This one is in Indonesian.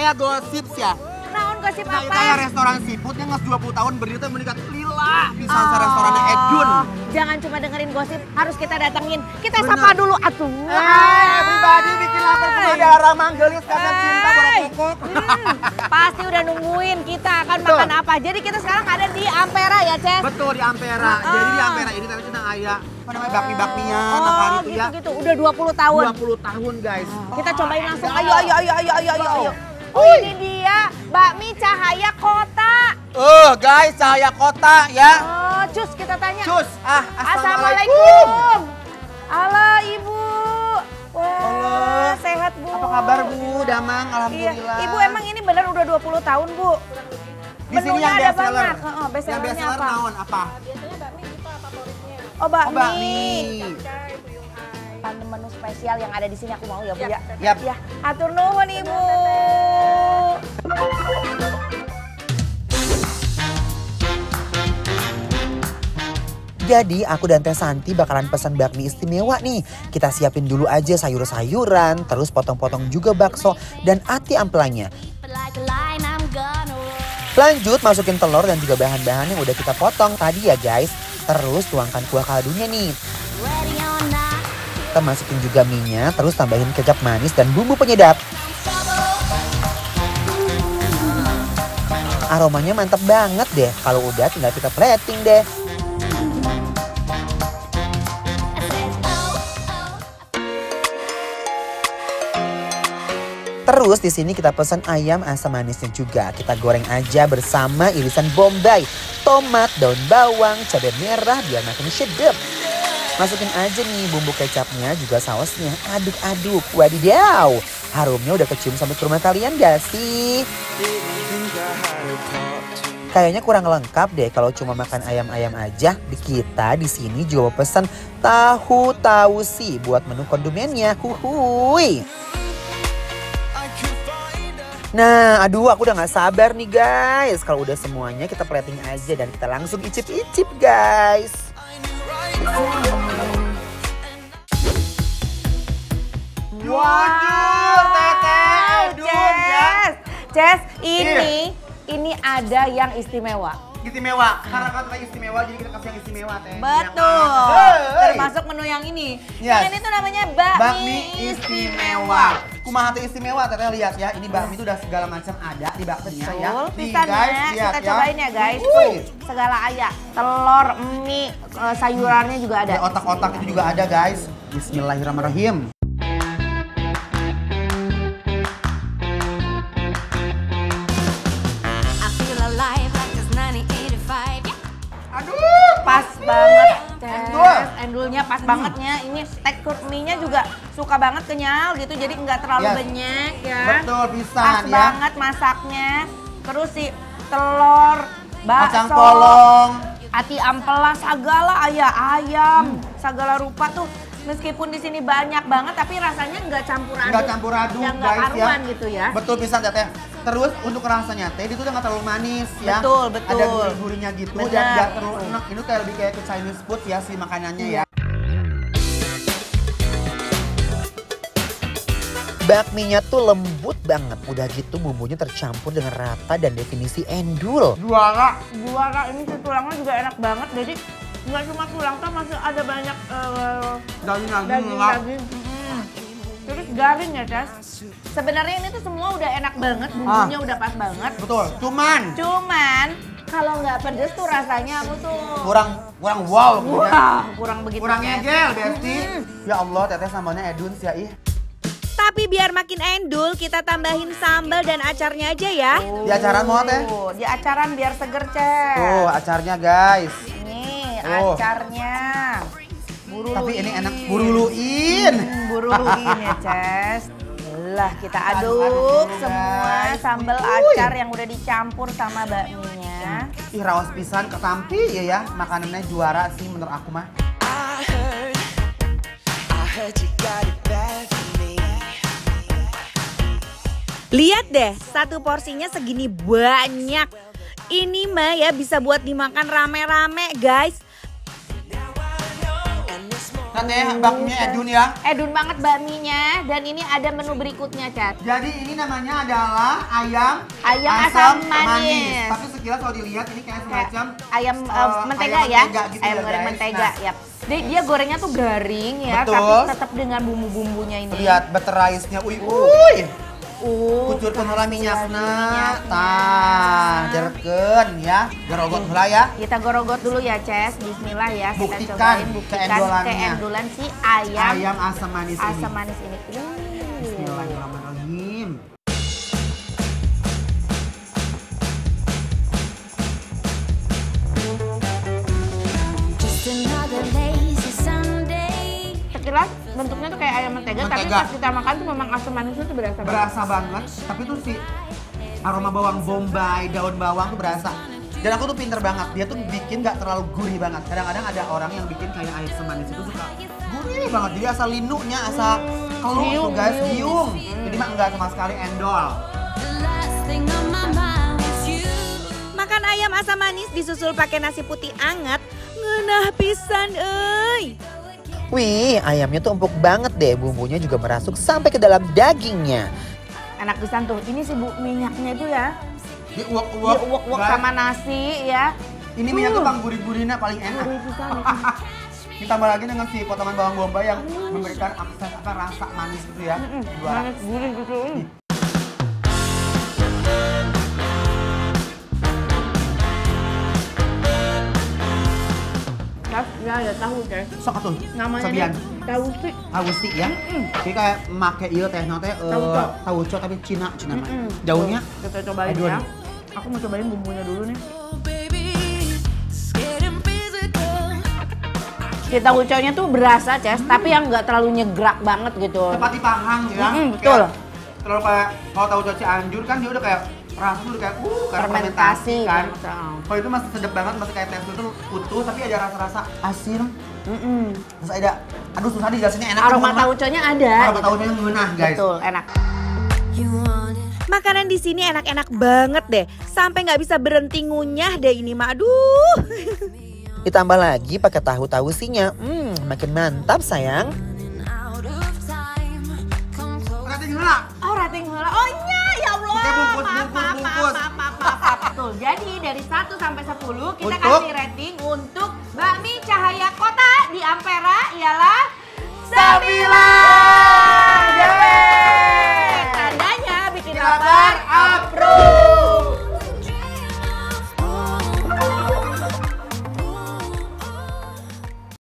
aya gosip ya. Naon gosip Nah, apa? itu aya restoran seafood yang nges 20 tahun berdiri teh meningkat lila bisa restorannya Edun. Jangan cuma dengerin gosip, harus kita datengin. Kita Bener. sapa dulu atuh. Everybody bikin lapar penuh darah manggelis karena cinta berpokok. Pasti udah nungguin kita akan makan apa. Jadi kita sekarang ada di Ampera ya, Ces? Betul di Ampera. Jadi di Ampera ini tadi kita aya apa namanya bakmi-bakmian apa hari itu ya. Gitu. Udah 20 tahun. 20 tahun guys. Kita cobain langsung. Ayo. Ini dia bakmi cahaya kota. Guys, cahaya kota ya. Oh, cus kita tanya. Cus. Assalamualaikum. Halo Ibu. Wah, Allah. sehat Bu. Apa kabar Bu? Damang, Iya. alhamdulillah. Ibu emang ini benar udah 20 tahun Bu. di sini Menunya yang ada best seller. banyak. Yang best Yang best sellernya seller apa? naon apa? Oh bakmi. Bakmi. Menu spesial yang ada di sini aku mau ya Bu ya. Yap. Ya, atur nuhun Ibu. Jadi aku dan Teh Santi bakalan pesan bakmi istimewa nih. Kita siapin dulu aja sayur-sayuran, terus potong-potong juga bakso dan ati ampelannya. Lanjut masukin telur dan juga bahan-bahan yang udah kita potong tadi ya guys. Terus tuangkan kuah kaldunya nih. Kita masukin juga minyak, terus tambahin kecap manis dan bumbu penyedap. Aromanya mantep banget deh. Kalau udah tinggal kita plating deh. Terus di sini kita pesan ayam asam manisnya juga. Kita goreng aja bersama irisan bombay, tomat, daun bawang, cabai merah biar makin sedap. Masukin aja nih bumbu kecapnya juga sausnya. Aduk-aduk. Wadidaw. Harumnya udah kecium sampai ke rumah kalian gak sih? Kayaknya kurang lengkap deh kalau cuma makan ayam-ayam aja. Kita di sini juga pesan tahu tausi buat menu kondimennya. Huhuy. Nah, aduh aku udah gak sabar nih guys. Kalau udah semuanya kita plating aja dan kita langsung icip-icip guys. Wajur, Teteh, Edun ya. Ces, ini ada yang istimewa. Istimewa, karena kata istimewa jadi kita kasih yang istimewa Teh. Betul. Hey. Termasuk menu yang ini. Yes. Ini tuh namanya bakmi istimewa. Kumaha teh istimewa Teteh lihat ya. Ini bakmi itu udah segala macam ada di bakminya ya. Betul, Nih, pisannya guys, lihat kita cobain ya guys. Segala aya, telur, mie, sayurannya juga ada. Ada otak-otak itu juga ada guys. Bismillahirrahmanirrahim. Aduh, Pas banget, Endul. Endulnya pas bangetnya. Ini tekstur mie-nya juga suka banget kenyal gitu, jadi nggak terlalu Yes. banyak ya. betul pisan Pas ya. banget masaknya. Terus si telur, bakso, Kacang polong. ati ampela, segala ayam, segala rupa tuh. Meskipun di sini banyak banget, tapi rasanya nggak campur aduk. Nggak campur aduk yang nggak guys ya. karuan gitu ya. Betul pisan Teteh. Terus untuk rasanya Teh itu tuh nggak terlalu manis ya. Betul. Ada gurih-gurihnya gitu dan Benar. nggak terlalu enak. Ini kayak lebih kayak ke Chinese food ya si makanannya ya. Bakminya tuh lembut banget. Udah gitu bumbunya tercampur dengan rata dan definisi endul. Juara. Ini si tulangnya juga enak banget. Jadi nggak cuma tulang, kan masih ada banyak daging-daging. Terus garing ya, Cas. Sebenarnya ini tuh semua udah enak banget, bumbunya udah pas banget. Betul. Cuman Kalau nggak pedes tuh rasanya aku tuh kurang wow gitu ya. wah, kurang begitu. Kurang Cas. ngegel Besti. Ya Allah Teteh sambalnya Edun ya ih. Tapi biar makin endul, kita tambahin sambal dan acarnya aja ya. Di acaran mau Teh? Di acaran biar seger, Ces. Tuh acarnya guys. Nih, Oh. acarnya. Tapi ini enak buruluin. Buruluin ya, Ces. Lah, kita aduk Aduk, semua guys. sambal Uy. acar yang udah dicampur sama bakminya. Ih raos pisan ketampi ya makanannya juara sih menurut aku mah. Lihat deh, satu porsinya segini banyak. Ini mah ya bisa buat dimakan rame-rame guys. Tante bakminya Edun ya. Edun banget bakminya dan ini ada menu berikutnya, Cat. Jadi ini namanya adalah ayam Asam manis. Tapi sekilas kalau dilihat ini kayak semacam Ayam mentega ayam ya. mentega gitu Ayam ya, goreng guys. mentega, Nah. ya. Dia gorengnya tuh garing ya, Betul. tapi tetap dengan bumbu-bumbunya ini. Lihat butter rice-nya. Uy. Kucurkeun heula minyakna. Tah, derkeun ya. Gorogot heula ya. Kita gorogot dulu ya, Ces. Bismillah ya. Kita Buktikan cobain keendolannya. keendolan si ayam Ayam asam manis ini. asam manis ini. Bismillahirrahmanirrahim. Sekilas bentuknya tuh kayak ayam mentega, tapi Mentega. pas kita makan tuh memang asam manisnya tuh berasa banget. Berasa banget, tapi tuh si aroma bawang bombay, daun bawang tuh berasa. Dan aku tuh pinter banget, dia tuh bikin gak terlalu gurih banget. Kadang-kadang ada orang yang bikin kayak air semanis itu suka gurih banget. Jadi asal linunya, asal keluh tuh guys, giung. Jadi mah enggak sama sekali endol. Makan ayam asam manis disusul pakai nasi putih anget, ngeunah pisan euy. Wih, ayamnya tuh empuk banget deh. Bumbunya juga merasuk sampai ke dalam dagingnya. Enak pisan tuh. Ini sih Bu, minyaknya itu ya. Diuak-uak. Diuak-uak guys. sama nasi ya. Ini minyak tuh bang gurih-gurihnya paling enak. Gurih pisan. Ditambah lagi dengan si potongan bawang bombay yang memberikan aksen rasa manis gitu ya. Juara. Manis gurih gitu. Ya ada tahu guys. Sok atuh. Namanya Sobian. tahu sih. Tahu sih ya. Jadi kayak make ieu teh teh tauco tapi Cina mah. Daunnya Kita cobain Edun. ya. Aku mau cobain bumbunya dulu nih. Si tauconya tuh berasa, Ces, tapi yang nggak terlalu nyegrak banget gitu. cepat dipahang ya. Betul. Kayak, terlalu kayak kalau tauco Cianjur kan dia udah kayak rasa udah kayak kayak Fermentasi kan. gitu. Kalau itu masih sedap banget, masih kayak tekstur tuh utuh tapi ada rasa-rasa asin. Terus ada aduh susah dijelasinnya enak. Aroma pokoknya. tauconya ada. Aroma gitu. tauconya ngeunah guys. Betul, enak. Makanan di sini enak-enak banget deh. Sampai nggak bisa berhenti ngunyah deh ini mah. Aduh. Ditambah lagi pakai tahu tausinya. Makin mantap sayang. Rating heula. Oh, rating heula. Oh iya, ya Allah. Oke, bungkus. Maaf. Betul. Jadi dari 1 sampai 10 kita Untuk? kasih rating untuk bakmi Cahaya Kota di Ampera ialah